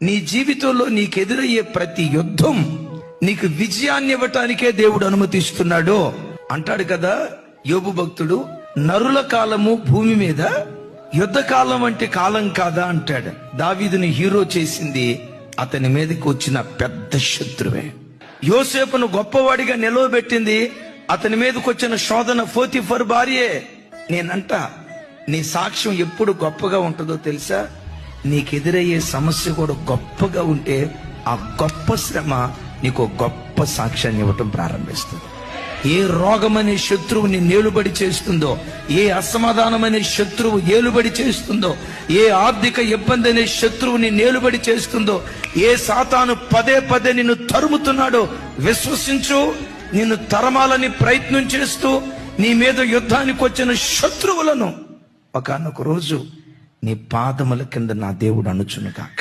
నీ జీవితంలో నీకు ఎదురయ్యే ప్రతి యుద్ధం నీకు విజయాన్ని ఇవ్వటానికే దేవుడు అనుమతిస్తున్నాడు అంటాడు కదా యోబు భక్తుడు. నరుల కాలము భూమి మీద యుద్ధ కాలం అంటే కాలం కాదా అంటాడు. దావీదుని హీరో చేసింది అతని మీదకి వచ్చిన పెద్ద శత్రువే. యోసేపును గొప్పవాడిగా నిలవబెట్టింది అతని మీదకి వచ్చిన శోధన పోతీఫర్ భార్యే. నేనంట నీ సాక్ష్యం ఎప్పుడు గొప్పగా ఉంటుందో తెలుసా? నీకెదురయ్యే సమస్య కూడా గొప్పగా ఉంటే ఆ గొప్ప శ్రమ నీకు గొప్ప సాక్ష్యాన్ని ఇవ్వటం ప్రారంభిస్తుంది. ఏ రోగమనే శత్రువు నీ ఏలుబడి చేస్తుందో, ఏ అసమాధానం అనే శత్రువు ఏలుబడి చేస్తుందో, ఏ ఆర్థిక ఇబ్బంది అనే శత్రువు నీ ఏలుబడి చేస్తుందో, ఏ సాతాను పదే పదే నిన్ను తరుముతున్నాడో విశ్వసించు. నిన్ను తరమాలని ప్రయత్నం చేస్తూ నీ మీద యుద్ధానికి వచ్చిన శత్రువులను ఒకానొక రోజు నీ పాదముల కింద నా దేవుడు అణుచును గాక.